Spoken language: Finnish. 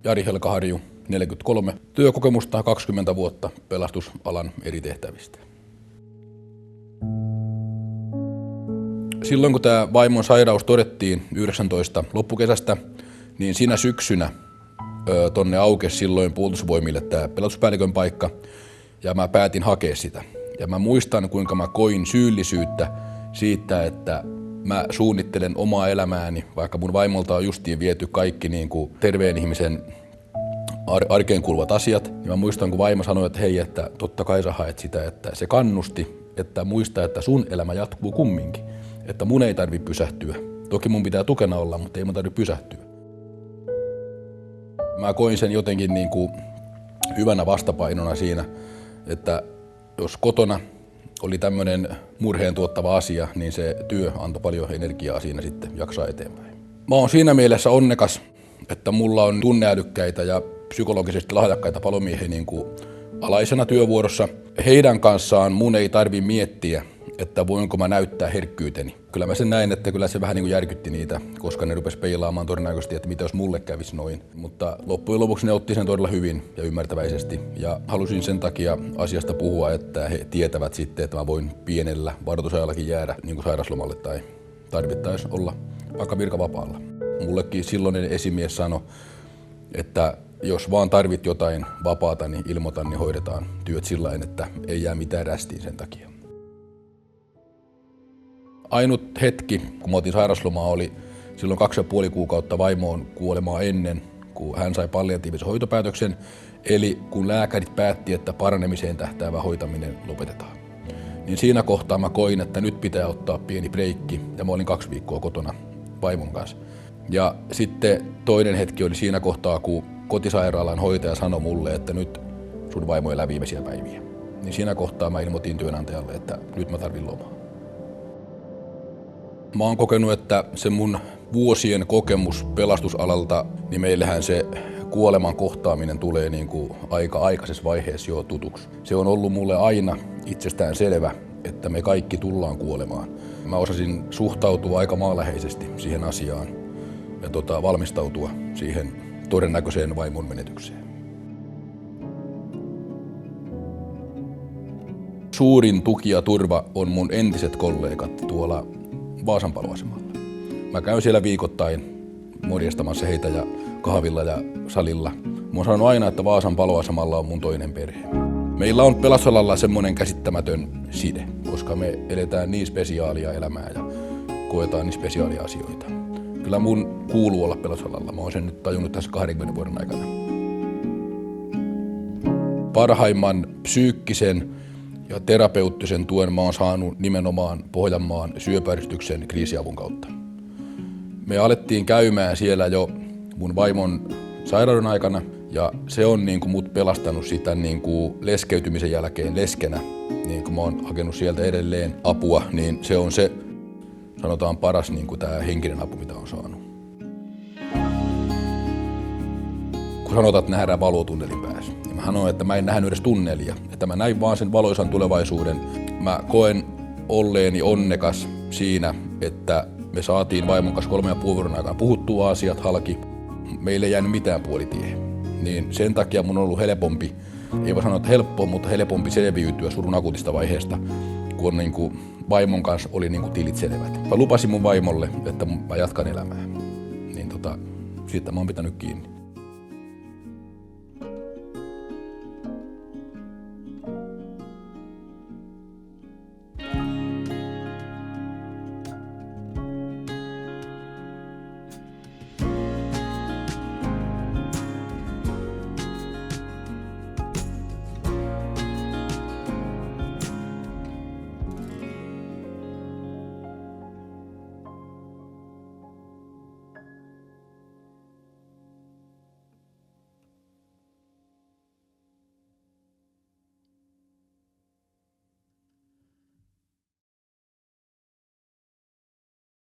Jari Helkaharju, 43, työkokemusta 20 vuotta pelastusalan eri tehtävistä. Silloin kun tämä vaimon sairaus todettiin 19 loppukesästä, niin siinä syksynä tonne aukesi silloin puolustusvoimille tämä pelastuspäällikön paikka ja mä päätin hakea sitä. Ja mä muistan, kuinka mä koin syyllisyyttä siitä, että mä suunnittelen omaa elämääni, vaikka mun vaimolta on justiin viety kaikki niin kuin terveen ihmisen arkeen kuuluvat asiat. Ja mä muistan, kun vaimo sanoi, että hei, että totta kai sä haet sitä, että se kannusti, että muista, että sun elämä jatkuu kumminkin. Että mun ei tarvitse pysähtyä. Toki mun pitää tukena olla, mutta ei mun tarvitse pysähtyä. Mä koin sen jotenkin niin kuin hyvänä vastapainona siinä, että jos kotona oli tämmöinen murheen tuottava asia, niin se työ antoi paljon energiaa siinä sitten jaksaa eteenpäin. Mä oon siinä mielessä onnekas, että mulla on tunneälykkäitä ja psykologisesti lahjakkaita palomiehiä niin kuin alaisena työvuorossa. Heidän kanssaan mun ei tarvi miettiä, että voinko mä näyttää herkkyyteni. Kyllä mä sen näin, että kyllä se vähän niin kuin järkytti niitä, koska ne rupesi peilaamaan todennäköisesti, että mitä jos mulle kävisi noin. Mutta loppujen lopuksi ne otti sen todella hyvin ja ymmärtäväisesti. Ja halusin sen takia asiasta puhua, että he tietävät sitten, että mä voin pienellä varoitusajallakin jäädä niin kuin sairaslomalle tai tarvittaisi olla vaikka virkavapaalla. Mullekin silloinen esimies sanoi, että jos vaan tarvit jotain vapaata, niin ilmoita, niin hoidetaan työt sillä tavalla, että ei jää mitään rästiin sen takia. Ainut hetki, kun mä otin sairaslomaa, oli silloin 2,5 kuukautta vaimoon kuolemaa ennen, kun hän sai palliatiivisen hoitopäätöksen, eli kun lääkärit päätti, että paranemiseen tähtäävä hoitaminen lopetetaan. Niin siinä kohtaa mä koin, että nyt pitää ottaa pieni breikki, ja mä olin 2 viikkoa kotona vaimon kanssa. Ja sitten toinen hetki oli siinä kohtaa, kun kotisairaalan hoitaja sanoi mulle, että nyt sun vaimo elää viimeisiä päiviä. Niin siinä kohtaa mä ilmoitin työnantajalle, että nyt mä tarvin lomaa. Mä oon kokenut, että se mun vuosien kokemus pelastusalalta, niin meillähän se kuoleman kohtaaminen tulee niin kuin aika aikaisessa vaiheessa jo tutuksi. Se on ollut mulle aina itsestään selvä, että me kaikki tullaan kuolemaan. Mä osasin suhtautua aika maanläheisesti siihen asiaan ja valmistautua siihen todennäköiseen vaimon menetykseen. Suurin tuki ja turva on mun entiset kollegat tuolla Vaasan paloasemalla. Mä käyn siellä viikoittain morjestamassa heitä ja kahvilla ja salilla. Mä oon sanonut aina, että Vaasan paloasemalla on mun toinen perhe. Meillä on pelastusalalla semmoinen käsittämätön side, koska me eletään niin spesiaalia elämää ja koetaan niin spesiaalia asioita. Kyllä mun kuuluu olla pelastusalalla. Mä oon sen nyt tajunnut tässä 20 vuoden aikana. Parhaimman psyykkisen ja terapeuttisen tuen mä oon saanut nimenomaan Pohjanmaan syöpäyhdistyksen kriisiavun kautta. Me alettiin käymään siellä jo mun vaimon sairauden aikana ja se on niin kuin mut pelastanut sitä niin kuin leskeytymisen jälkeen leskenä. Niin kuin mä oon hakenut sieltä edelleen apua, niin se on se sanotaan paras niin kuin tää henkinen apu, mitä on saanut. Kun sanotaan, että nähdään valoa tunnelin päässä, niin mä sanoin, että mä en nähnyt edes tunnelia, että mä näin vaan sen valoisan tulevaisuuden. Mä koen olleeni onnekas siinä, että me saatiin vaimon kanssa 3,5 vuoden aikana puhuttua asiat halki. Meille ei jäänyt mitään puolitie. Niin sen takia mun on ollut helpompi, ei voi sanoa, että helppoa, mutta helpompi selviytyä surun akuutista vaiheesta, kun niin kuin vaimon kanssa oli niin kuin tilit selvät. Mä lupasin mun vaimolle, että mä jatkan elämää. Niin siitä mä oon pitänyt kiinni.